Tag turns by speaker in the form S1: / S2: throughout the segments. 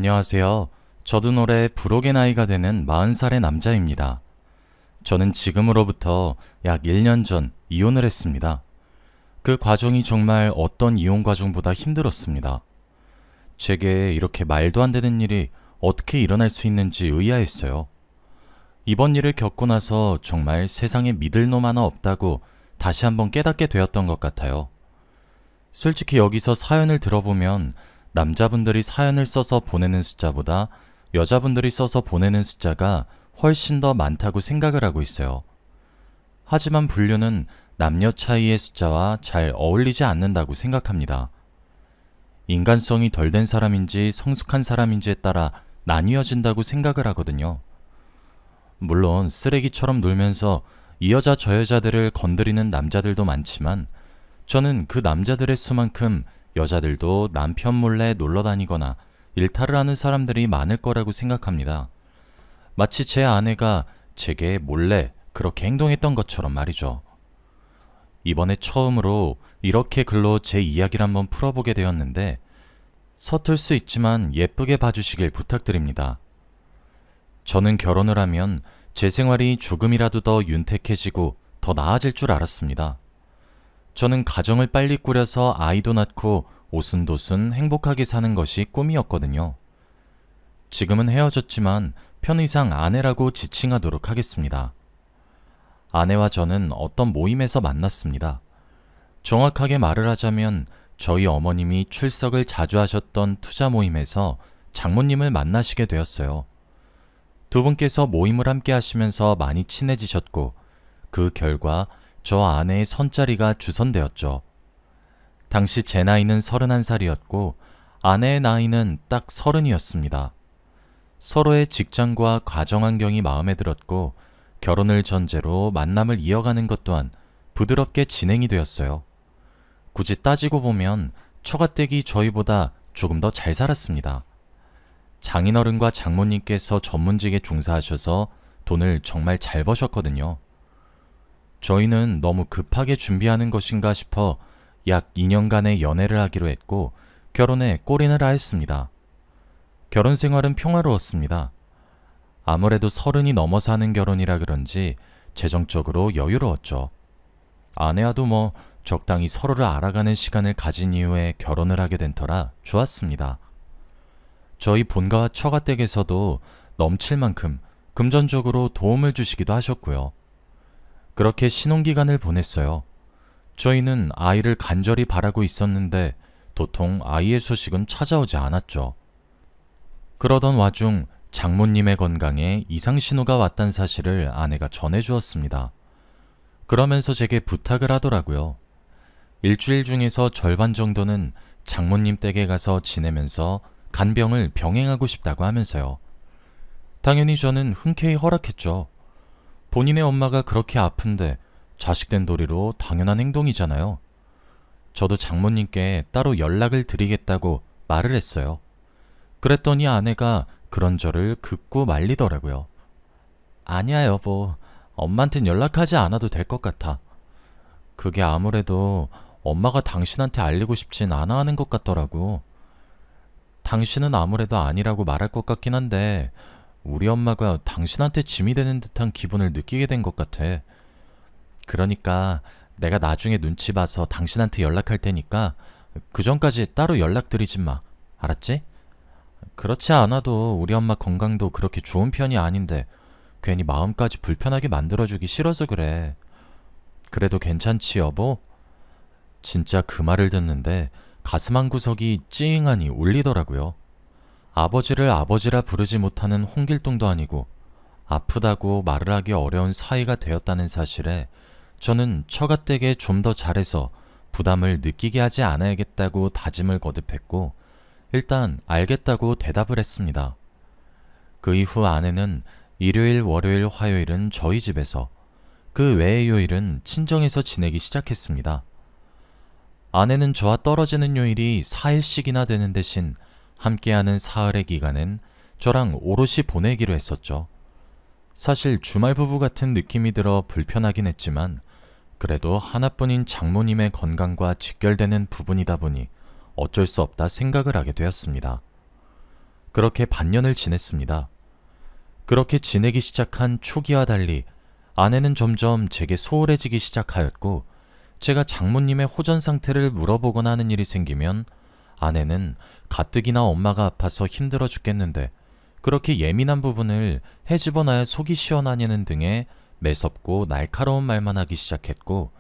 S1: 안녕하세요. 저도 올해 불혹의 나이가 되는 40살의 남자입니다. 저는 지금으로부터 약 1년 전 이혼을 했습니다. 그 과정이 정말 어떤 이혼 과정보다 힘들었습니다. 제게 이렇게 말도 안 되는 일이 어떻게 일어날 수 있는지 의아했어요. 이번 일을 겪고 나서 정말 세상에 믿을 놈 하나 없다고 다시 한번 깨닫게 되었던 것 같아요. 솔직히 여기서 사연을 들어보면 남자분들이 사연을 써서 보내는 숫자보다 여자분들이 써서 보내는 숫자가 훨씬 더 많다고 생각을 하고 있어요. 하지만 분류는 남녀 차이의 숫자와 잘 어울리지 않는다고 생각합니다. 인간성이 덜 된 사람인지 성숙한 사람인지에 따라 나뉘어진다고 생각을 하거든요. 물론 쓰레기처럼 놀면서 이 여자 저 여자들을 건드리는 남자들도 많지만 저는 그 남자들의 수만큼 여자들도 남편 몰래 놀러 다니거나 일탈을 하는 사람들이 많을 거라고 생각합니다. 마치 제 아내가 제게 몰래 그렇게 행동했던 것처럼 말이죠. 이번에 처음으로 이렇게 글로 제 이야기를 한번 풀어보게 되었는데 서툴 수 있지만 예쁘게 봐주시길 부탁드립니다. 저는 결혼을 하면 제 생활이 조금이라도 더 윤택해지고 더 나아질 줄 알았습니다. 저는 가정을 빨리 꾸려서 아이도 낳고 오순도순 행복하게 사는 것이 꿈이었거든요. 지금은 헤어졌지만 편의상 아내라고 지칭하도록 하겠습니다. 아내와 저는 어떤 모임에서 만났습니다. 정확하게 말을 하자면 저희 어머님이 출석을 자주 하셨던 투자 모임에서 장모님을 만나시게 되었어요. 두 분께서 모임을 함께 하시면서 많이 친해지셨고 그 결과 저 아내의 선자리가 주선되었죠. 당시 제 나이는 31살이었고 아내의 나이는 딱 30이었습니다. 서로의 직장과 가정 환경이 마음에 들었고 결혼을 전제로 만남을 이어가는 것 또한 부드럽게 진행이 되었어요. 굳이 따지고 보면 처가댁이 저희보다 조금 더 잘 살았습니다. 장인어른과 장모님께서 전문직에 종사하셔서 돈을 정말 잘 버셨거든요. 저희는 너무 급하게 준비하는 것인가 싶어 약 2년간의 연애를 하기로 했고 결혼에 골인을 하였습니다. 결혼 생활은 평화로웠습니다. 아무래도 30이 넘어서 하는 결혼이라 그런지 재정적으로 여유로웠죠. 아내와도 적당히 서로를 알아가는 시간을 가진 이후에 결혼을 하게 된 터라 좋았습니다. 저희 본가와 처가댁에서도 넘칠 만큼 금전적으로 도움을 주시기도 하셨고요. 그렇게 신혼기간을 보냈어요. 저희는 아이를 간절히 바라고 있었는데 도통 아이의 소식은 찾아오지 않았죠. 그러던 와중 장모님의 건강에 이상 신호가 왔다는 사실을 아내가 전해주었습니다. 그러면서 제게 부탁을 하더라고요. 일주일 중에서 절반 정도는 장모님 댁에 가서 지내면서 간병을 병행하고 싶다고 하면서요. 당연히 저는 흔쾌히 허락했죠. 본인의 엄마가 그렇게 아픈데 자식된 도리로 당연한 행동이잖아요. 저도 장모님께 따로 연락을 드리겠다고 말을 했어요. 그랬더니 아내가 그런 저를 긋고 말리더라고요. 아니야 여보, 엄마한텐 연락하지 않아도 될 것 같아. 그게 아무래도 엄마가 당신한테 알리고 싶진 않아 하는 것 같더라고. 당신은 아무래도 아니라고 말할 것 같긴 한데 우리 엄마가 당신한테 짐이 되는 듯한 기분을 느끼게 된 것 같아. 그러니까 내가 나중에 눈치 봐서 당신한테 연락할 테니까 그 전까지 따로 연락드리지 마. 알았지? 그렇지 않아도 우리 엄마 건강도 그렇게 좋은 편이 아닌데 괜히 마음까지 불편하게 만들어주기 싫어서 그래. 그래도 괜찮지 여보? 진짜 그 말을 듣는데 가슴 한 구석이 찡하니 울리더라고요. 아버지를 아버지라 부르지 못하는 홍길동도 아니고 아프다고 말을 하기 어려운 사이가 되었다는 사실에 저는 처가댁에 좀 더 잘해서 부담을 느끼게 하지 않아야겠다고 다짐을 거듭했고 일단 알겠다고 대답을 했습니다. 그 이후 아내는 일요일, 월요일, 화요일은 저희 집에서 그 외의 요일은 친정에서 지내기 시작했습니다. 아내는 저와 떨어지는 요일이 4일씩이나 되는 대신 함께하는 사흘의 기간은 저랑 오롯이 보내기로 했었죠. 사실 주말 부부 같은 느낌이 들어 불편하긴 했지만 그래도 하나뿐인 장모님의 건강과 직결되는 부분이다 보니 어쩔 수 없다 생각을 하게 되었습니다. 그렇게 반년을 지냈습니다. 그렇게 지내기 시작한 초기와 달리 아내는 점점 제게 소홀해지기 시작하였고, 제가 장모님의 호전 상태를 물어보거나 하는 일이 생기면 아내는 가뜩이나 엄마가 아파서 힘들어 죽겠는데 그렇게 예민한 부분을 헤집어놔야 속이 시원하냐는 등의 매섭고 날카로운 말만 하기 시작했고,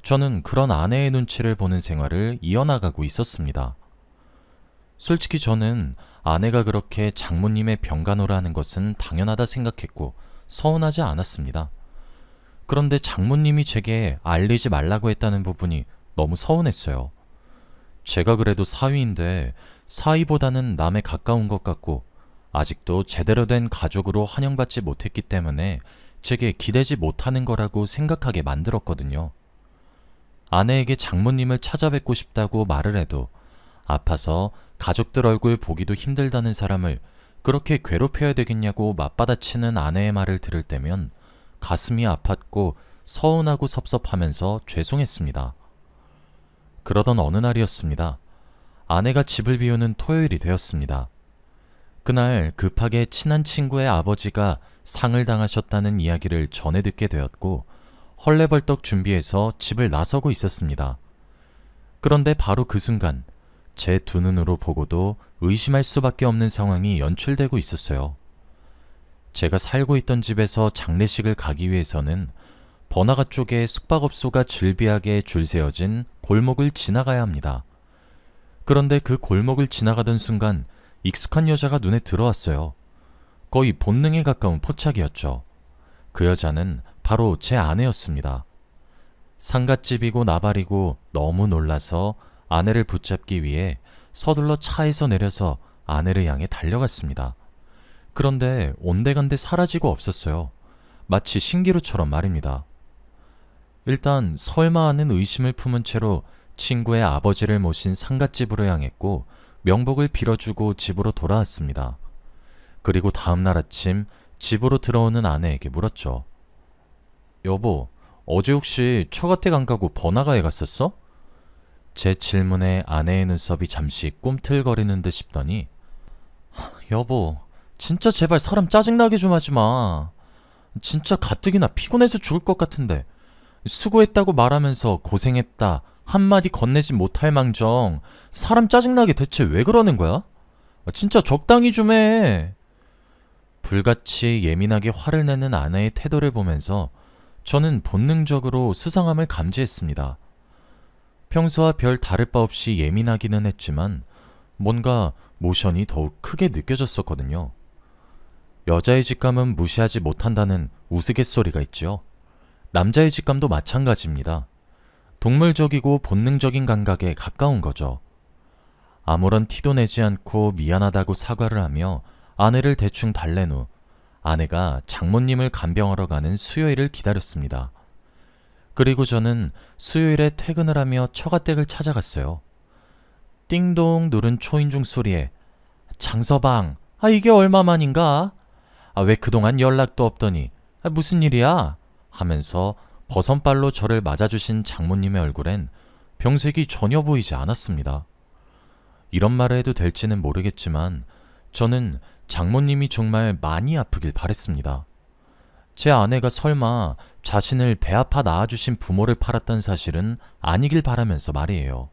S1: 저는 그런 아내의 눈치를 보는 생활을 이어나가고 있었습니다. 솔직히 저는 아내가 그렇게 장모님의 병간호를 하는 것은 당연하다 생각했고 서운하지 않았습니다. 그런데 장모님이 제게 알리지 말라고 했다는 부분이 너무 서운했어요. 제가 그래도 사위인데 사위보다는 남에 가까운 것 같고 아직도 제대로 된 가족으로 환영받지 못했기 때문에 제게 기대지 못하는 거라고 생각하게 만들었거든요. 아내에게 장모님을 찾아뵙고 싶다고 말을 해도 아파서 가족들 얼굴 보기도 힘들다는 사람을 그렇게 괴롭혀야 되겠냐고 맞받아치는 아내의 말을 들을 때면 가슴이 아팠고 서운하고 섭섭하면서 죄송했습니다. 그러던 어느 날이었습니다. 아내가 집을 비우는 토요일이 되었습니다. 그날 급하게 친한 친구의 아버지가 상을 당하셨다는 이야기를 전해 듣게 되었고 헐레벌떡 준비해서 집을 나서고 있었습니다. 그런데 바로 그 순간 제 두 눈으로 보고도 의심할 수밖에 없는 상황이 연출되고 있었어요. 제가 살고 있던 집에서 장례식을 가기 위해서는 번화가 쪽에 숙박업소가 즐비하게 줄 세워진 골목을 지나가야 합니다. 그런데 그 골목을 지나가던 순간 익숙한 여자가 눈에 들어왔어요. 거의 본능에 가까운 포착이었죠. 그 여자는 바로 제 아내였습니다. 상갓집이고 나발이고 너무 놀라서 아내를 붙잡기 위해 서둘러 차에서 내려서 아내를 향해 달려갔습니다. 그런데 온데간데 사라지고 없었어요. 마치 신기루처럼 말입니다. 일단 설마 하는 의심을 품은 채로 친구의 아버지를 모신 상갓집으로 향했고 명복을 빌어주고 집으로 돌아왔습니다. 그리고 다음날 아침 집으로 들어오는 아내에게 물었죠. 여보, 어제 혹시 처갓댁 안 가고 번화가에 갔었어? 제 질문에 아내의 눈썹이 잠시 꿈틀거리는 듯 싶더니 여보, 진짜 제발 사람 짜증나게 좀 하지 마. 진짜 가뜩이나 피곤해서 죽을 것 같은데 수고했다고 말하면서 고생했다 한마디 건네지 못할 망정 사람 짜증나게 대체 왜 그러는 거야? 진짜 적당히 좀 해. 불같이 예민하게 화를 내는 아내의 태도를 보면서 저는 본능적으로 수상함을 감지했습니다. 평소와 별 다를 바 없이 예민하기는 했지만 뭔가 모션이 더욱 크게 느껴졌었거든요. 여자의 직감은 무시하지 못한다는 우스갯소리가 있죠. 남자의 직감도 마찬가지입니다. 동물적이고 본능적인 감각에 가까운 거죠. 아무런 티도 내지 않고 미안하다고 사과를 하며 아내를 대충 달랜 후 아내가 장모님을 간병하러 가는 수요일을 기다렸습니다. 그리고 저는 수요일에 퇴근을 하며 처갓댁을 찾아갔어요. 띵동 누른 초인종 소리에 장서방, 이게 얼마만인가? 왜 그동안 연락도 없더니 무슨 일이야? 하면서 버선발로 저를 맞아주신 장모님의 얼굴엔 병색이 전혀 보이지 않았습니다. 이런 말을 해도 될지는 모르겠지만 저는 장모님이 정말 많이 아프길 바랬습니다. 제 아내가 설마 자신을 배 아파 낳아주신 부모를 팔았던 사실은 아니길 바라면서 말이에요.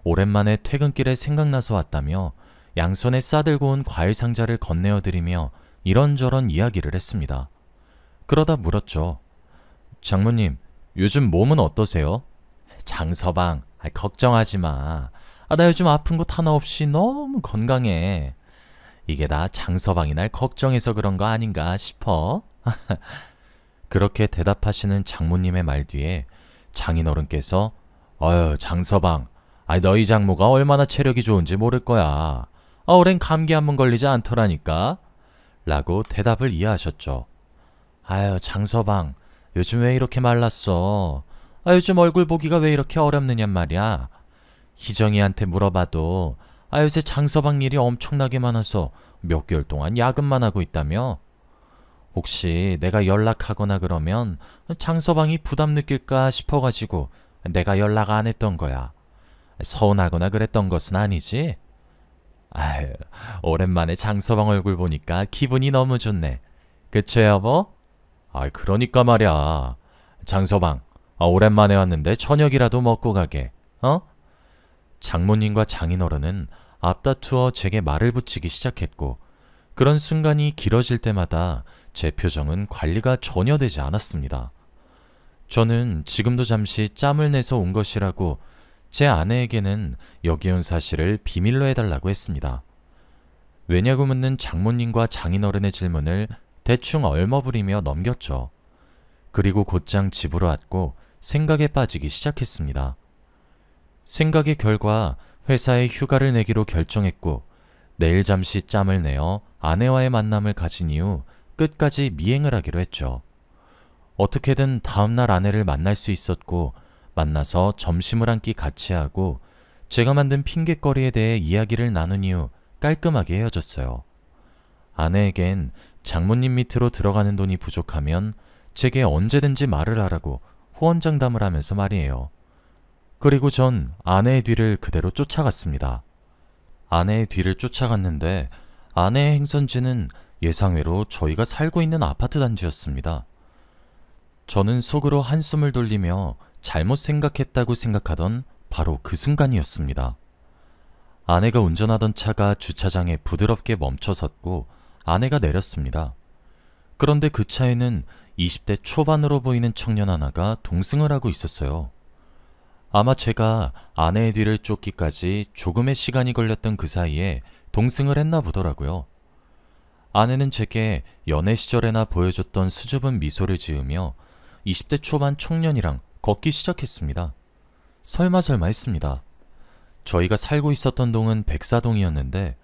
S1: 오랜만에 퇴근길에 생각나서 왔다며 양손에 싸들고 온 과일 상자를 건네어드리며 이런저런 이야기를 했습니다. 그러다 물었죠. 장모님, 요즘 몸은 어떠세요? 장서방, 걱정하지 마. 나 요즘 아픈 곳 하나 없이 너무 건강해. 이게 다 장서방이 날 걱정해서 그런 거 아닌가 싶어. 그렇게 대답하시는 장모님의 말 뒤에 장인어른께서 장서방, 너희 장모가 얼마나 체력이 좋은지 모를 거야. 오랜 감기 한 번 걸리지 않더라니까. 라고 대답을 이어하셨죠. 장서방, 요즘 왜 이렇게 말랐어? 요즘 얼굴 보기가 왜 이렇게 어렵느냔 말이야. 희정이한테 물어봐도 요새 장서방 일이 엄청나게 많아서 몇 개월 동안 야근만 하고 있다며? 혹시 내가 연락하거나 그러면 장서방이 부담 느낄까 싶어가지고 내가 연락 안 했던 거야. 서운하거나 그랬던 것은 아니지? 아유, 오랜만에 장서방 얼굴 보니까 기분이 너무 좋네. 그쵸, 여보? 그러니까 말이야. 장서방, 오랜만에 왔는데 저녁이라도 먹고 가게. 어? 장모님과 장인어른은 앞다투어 제게 말을 붙이기 시작했고, 그런 순간이 길어질 때마다 제 표정은 관리가 전혀 되지 않았습니다. 저는 지금도 잠시 짬을 내서 온 것이라고 제 아내에게는 여기 온 사실을 비밀로 해달라고 했습니다. 왜냐고 묻는 장모님과 장인어른의 질문을 대충 얼머부리며 넘겼죠. 그리고 곧장 집으로 왔고 생각에 빠지기 시작했습니다. 생각의 결과 회사에 휴가를 내기로 결정했고 내일 잠시 짬을 내어 아내와의 만남을 가진 이후 끝까지 미행을 하기로 했죠. 어떻게든 다음날 아내를 만날 수 있었고 만나서 점심을 한 끼 같이 하고 제가 만든 핑곗거리에 대해 이야기를 나눈 이후 깔끔하게 헤어졌어요. 아내에겐 장모님 밑으로 들어가는 돈이 부족하면 제게 언제든지 말을 하라고 호언장담을 하면서 말이에요. 그리고 전 아내의 뒤를 그대로 쫓아갔습니다. 아내의 뒤를 쫓아갔는데 아내의 행선지는 예상외로 저희가 살고 있는 아파트 단지였습니다. 저는 속으로 한숨을 돌리며 잘못 생각했다고 생각하던 바로 그 순간이었습니다. 아내가 운전하던 차가 주차장에 부드럽게 멈춰섰고 아내가 내렸습니다. 그런데 그 차에는 20대 초반으로 보이는 청년 하나가 동승을 하고 있었어요. 아마 제가 아내의 뒤를 쫓기까지 조금의 시간이 걸렸던 그 사이에 동승을 했나 보더라고요. 아내는 제게 연애 시절에나 보여줬던 수줍은 미소를 지으며 20대 초반 청년이랑 걷기 시작했습니다. 설마 했습니다. 저희가 살고 있었던 동은 백사동이었는데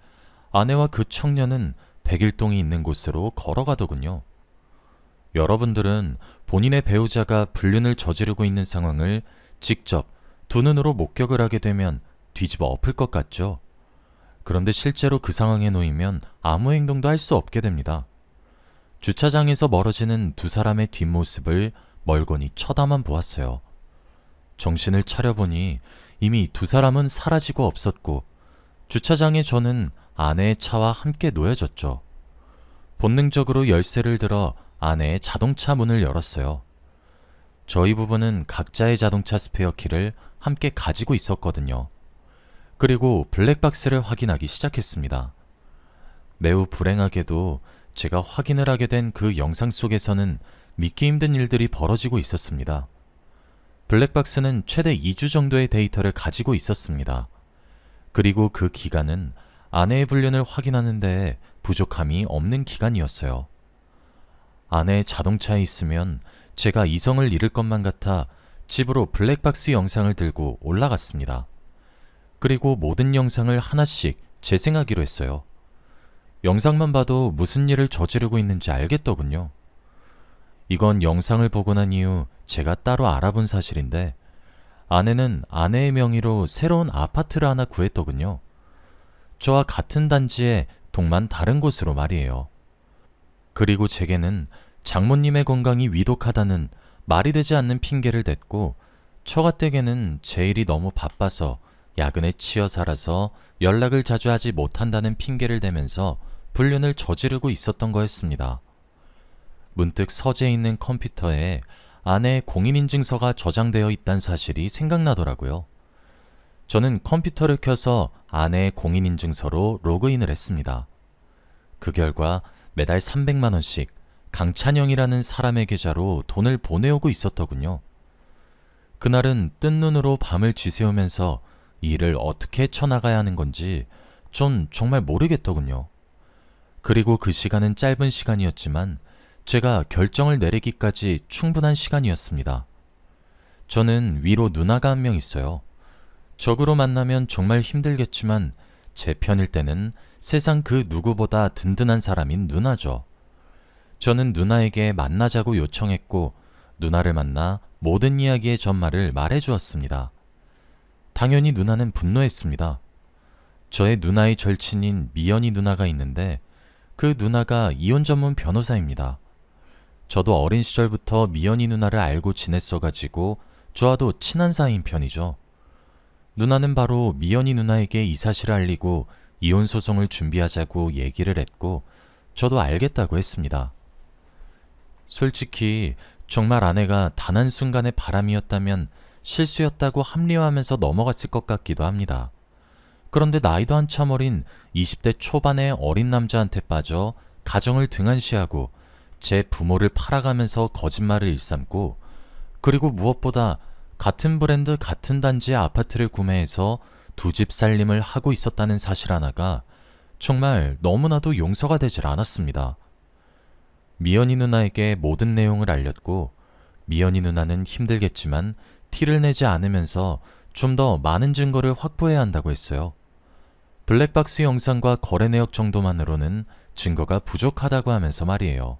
S1: 아내와 그 청년은 백일동이 있는 곳으로 걸어가더군요. 여러분들은 본인의 배우자가 불륜을 저지르고 있는 상황을 직접 두 눈으로 목격을 하게 되면 뒤집어 엎을 것 같죠? 그런데 실제로 그 상황에 놓이면 아무 행동도 할 수 없게 됩니다. 주차장에서 멀어지는 두 사람의 뒷모습을 멀거니 쳐다만 보았어요. 정신을 차려보니 이미 두 사람은 사라지고 없었고 주차장에 저는 아내의 차와 함께 놓여졌죠. 본능적으로 열쇠를 들어 아내의 자동차 문을 열었어요. 저희 부부는 각자의 자동차 스페어 키를 함께 가지고 있었거든요. 그리고 블랙박스를 확인하기 시작했습니다. 매우 불행하게도 제가 확인을 하게 된 그 영상 속에서는 믿기 힘든 일들이 벌어지고 있었습니다. 블랙박스는 최대 2주 정도의 데이터를 가지고 있었습니다. 그리고 그 기간은 아내의 불륜을 확인하는 데 부족함이 없는 기간이었어요. 아내의 자동차에 있으면 제가 이성을 잃을 것만 같아 집으로 블랙박스 영상을 들고 올라갔습니다. 그리고 모든 영상을 하나씩 재생하기로 했어요. 영상만 봐도 무슨 일을 저지르고 있는지 알겠더군요. 이건 영상을 보고 난 이후 제가 따로 알아본 사실인데 아내는 아내의 명의로 새로운 아파트를 하나 구했더군요. 저와 같은 단지에 동만 다른 곳으로 말이에요. 그리고 제게는 장모님의 건강이 위독하다는 말이 되지 않는 핑계를 댔고 처가댁에는 제 일이 너무 바빠서 야근에 치여 살아서 연락을 자주 하지 못한다는 핑계를 대면서 불륜을 저지르고 있었던 거였습니다. 문득 서재에 있는 컴퓨터에 아내의 공인인증서가 저장되어 있다는 사실이 생각나더라고요. 저는 컴퓨터를 켜서 아내의 공인인증서로 로그인을 했습니다. 그 결과 매달 300만 원씩 강찬영이라는 사람의 계좌로 돈을 보내오고 있었더군요. 그날은 뜬 눈으로 밤을 지새우면서 이 일을 어떻게 헤쳐나가야 하는 건지 전 정말 모르겠더군요. 그리고 그 시간은 짧은 시간이었지만 제가 결정을 내리기까지 충분한 시간이었습니다. 저는 위로 누나가 한 명 있어요. 적으로 만나면 정말 힘들겠지만 제 편일 때는 세상 그 누구보다 든든한 사람인 누나죠. 저는 누나에게 만나자고 요청했고 누나를 만나 모든 이야기의 전말을 말해주었습니다. 당연히 누나는 분노했습니다. 저의 누나의 절친인 미연이 누나가 있는데 그 누나가 이혼 전문 변호사입니다. 저도 어린 시절부터 미연이 누나를 알고 지냈어가지고 저와도 친한 사이인 편이죠. 누나는 바로 미연이 누나에게 이 사실을 알리고 이혼 소송을 준비하자고 얘기를 했고 저도 알겠다고 했습니다. 솔직히 정말 아내가 단 한순간의 바람이었다면 실수였다고 합리화하면서 넘어갔을 것 같기도 합니다. 그런데 나이도 한참 어린 20대 초반의 어린 남자한테 빠져 가정을 등한시하고 제 부모를 팔아가면서 거짓말을 일삼고, 그리고 무엇보다 같은 브랜드 같은 단지의 아파트를 구매해서 두 집 살림을 하고 있었다는 사실 하나가 정말 너무나도 용서가 되질 않았습니다. 미연이 누나에게 모든 내용을 알렸고, 미연이 누나는 힘들겠지만 티를 내지 않으면서 좀 더 많은 증거를 확보해야 한다고 했어요. 블랙박스 영상과 거래 내역 정도만으로는 증거가 부족하다고 하면서 말이에요.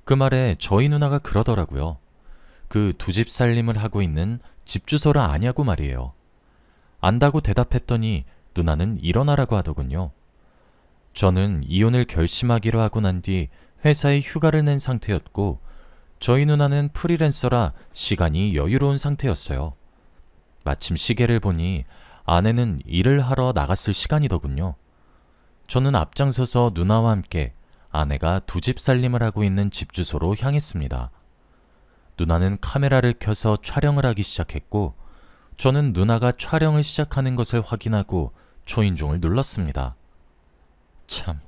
S1: 그 말에 저희 누나가 그러더라고요. 그 두 집 살림을 하고 있는 집 주소를 아냐고 말이에요. 안다고 대답했더니 누나는 일어나라고 하더군요. 저는 이혼을 결심하기로 하고 난 뒤 회사에 휴가를 낸 상태였고, 저희 누나는 프리랜서라 시간이 여유로운 상태였어요. 마침 시계를 보니 아내는 일을 하러 나갔을 시간이더군요. 저는 앞장서서 누나와 함께 아내가 두 집 살림을 하고 있는 집 주소로 향했습니다. 누나는 카메라를 켜서 촬영을 하기 시작했고, 저는 누나가 촬영을 시작하는 것을 확인하고 초인종을 눌렀습니다. 참,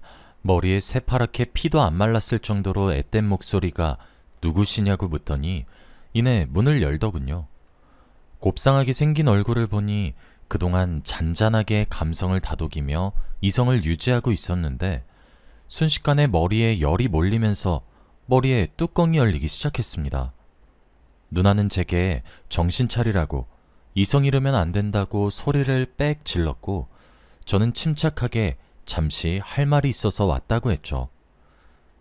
S1: 머리에 새파랗게 피도 안 말랐을 정도로 앳된 목소리가 누구시냐고 묻더니 이내 문을 열더군요. 곱상하게 생긴 얼굴을 보니 그동안 잔잔하게 감성을 다독이며 이성을 유지하고 있었는데, 순식간에 머리에 열이 몰리면서 머리에 뚜껑이 열리기 시작했습니다. 누나는 제게 정신 차리라고, 이성 잃으면 안 된다고 소리를 빽 질렀고, 저는 침착하게 잠시 할 말이 있어서 왔다고 했죠.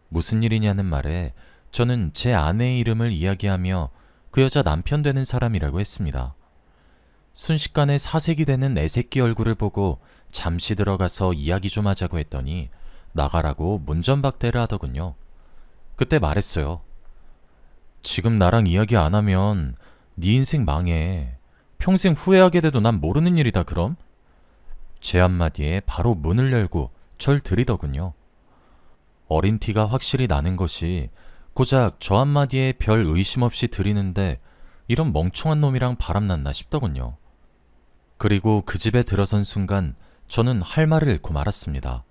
S1: 무슨 일이냐는 말에 저는 제 아내의 이름을 이야기하며 그 여자 남편 되는 사람이라고 했습니다. 순식간에 사색이 되는 애새끼 얼굴을 보고 잠시 들어가서 이야기 좀 하자고 했더니 나가라고 문전박대를 하더군요. 그때 말했어요. 지금 나랑 이야기 안 하면 네 인생 망해. 평생 후회하게 돼도 난 모르는 일이다 그럼? 제 한마디에 바로 문을 열고 절 들이더군요. 어린 티가 확실히 나는 것이 고작 저 한마디에 별 의심 없이 들이는데 이런 멍청한 놈이랑 바람났나 싶더군요. 그리고 그 집에 들어선 순간 저는 할 말을 잃고 말았습니다.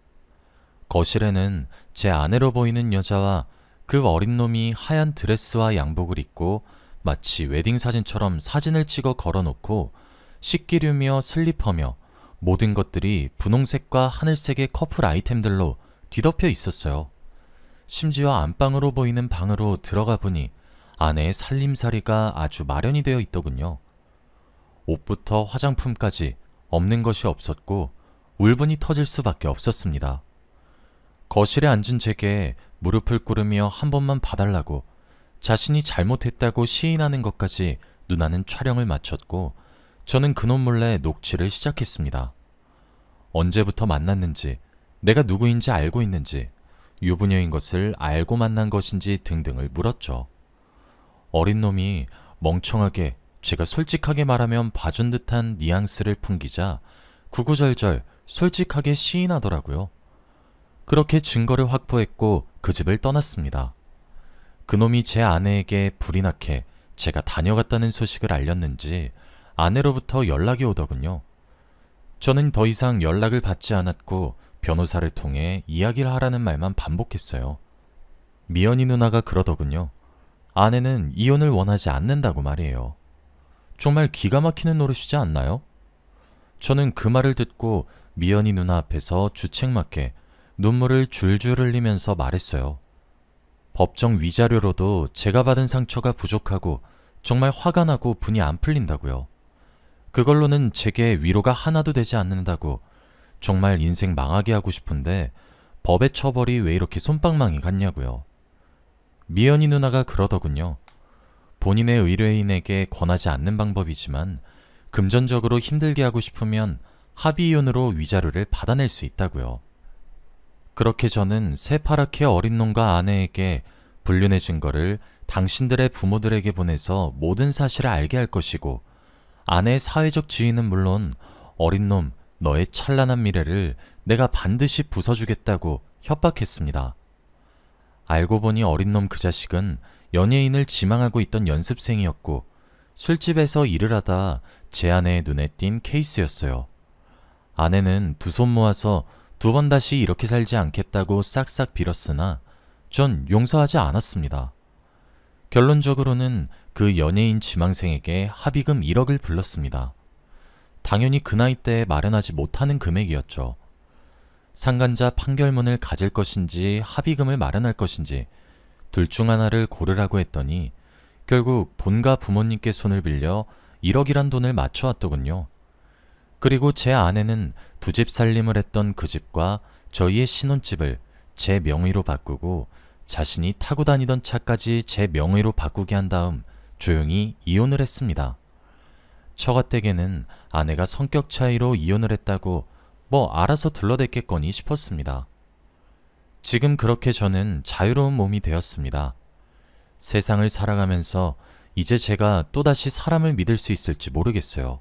S1: 거실에는 제 아내로 보이는 여자와 그 어린 놈이 하얀 드레스와 양복을 입고 마치 웨딩 사진처럼 사진을 찍어 걸어놓고 식기류며 슬리퍼며 모든 것들이 분홍색과 하늘색의 커플 아이템들로 뒤덮여 있었어요. 심지어 안방으로 보이는 방으로 들어가 보니 아내의 살림살이가 아주 마련이 되어 있더군요. 옷부터 화장품까지 없는 것이 없었고 울분이 터질 수밖에 없었습니다. 거실에 앉은 제게 무릎을 꿇으며 한 번만 봐달라고, 자신이 잘못했다고 시인하는 것까지 누나는 촬영을 마쳤고, 저는 그놈 몰래 녹취를 시작했습니다. 언제부터 만났는지, 내가 누구인지 알고 있는지, 유부녀인 것을 알고 만난 것인지 등등을 물었죠. 어린 놈이 멍청하게 제가 솔직하게 말하면 봐준 듯한 뉘앙스를 풍기자 구구절절 솔직하게 시인하더라고요. 그렇게 증거를 확보했고 그 집을 떠났습니다. 그놈이 제 아내에게 불이 나게 제가 다녀갔다는 소식을 알렸는지 아내로부터 연락이 오더군요. 저는 더 이상 연락을 받지 않았고 변호사를 통해 이야기를 하라는 말만 반복했어요. 미연이 누나가 그러더군요. 아내는 이혼을 원하지 않는다고 말이에요. 정말 기가 막히는 노릇이지 않나요? 저는 그 말을 듣고 미연이 누나 앞에서 주책맞게 눈물을 줄줄 흘리면서 말했어요. 법정 위자료로도 제가 받은 상처가 부족하고 정말 화가 나고 분이 안 풀린다고요. 그걸로는 제게 위로가 하나도 되지 않는다고 정말 인생 망하게 하고 싶은데 법의 처벌이 왜 이렇게 솜방망이 같냐고요. 미연이 누나가 그러더군요. 본인의 의뢰인에게 권하지 않는 방법이지만 금전적으로 힘들게 하고 싶으면 합의이혼으로 위자료를 받아낼 수 있다고요. 그렇게 저는 새파랗게 어린 놈과 아내에게 불륜의 증거를 당신들의 부모들에게 보내서 모든 사실을 알게 할 것이고, 아내의 사회적 지위는 물론 어린 놈, 너의 찬란한 미래를 내가 반드시 부숴주겠다고 협박했습니다. 알고 보니 어린 놈 그 자식은 연예인을 지망하고 있던 연습생이었고 술집에서 일을 하다 제 아내의 눈에 띈 케이스였어요. 아내는 두 손 모아서 두 번 다시 이렇게 살지 않겠다고 싹싹 빌었으나 전 용서하지 않았습니다. 결론적으로는 그 연예인 지망생에게 합의금 1억을 불렀습니다. 당연히 그 나이 때에 마련하지 못하는 금액이었죠. 상간자 판결문을 가질 것인지 합의금을 마련할 것인지 둘 중 하나를 고르라고 했더니 결국 본가 부모님께 손을 빌려 1억이란 돈을 맞춰왔더군요. 그리고 제 아내는 두 집 살림을 했던 그 집과 저희의 신혼집을 제 명의로 바꾸고 자신이 타고 다니던 차까지 제 명의로 바꾸게 한 다음 조용히 이혼을 했습니다. 처가댁에는 아내가 성격 차이로 이혼을 했다고 뭐 알아서 둘러댔겠거니 싶었습니다. 지금 그렇게 저는 자유로운 몸이 되었습니다. 세상을 살아가면서 이제 제가 또다시 사람을 믿을 수 있을지 모르겠어요.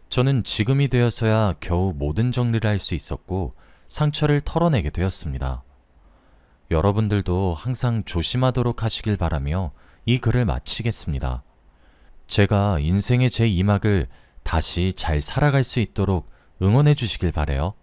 S1: 저는 지금이 되어서야 겨우 모든 정리를 할 수 있었고 상처를 털어내게 되었습니다. 여러분들도 항상 조심하도록 하시길 바라며 이 글을 마치겠습니다. 제가 인생의 제 2막을 다시 잘 살아갈 수 있도록 응원해 주시길 바래요.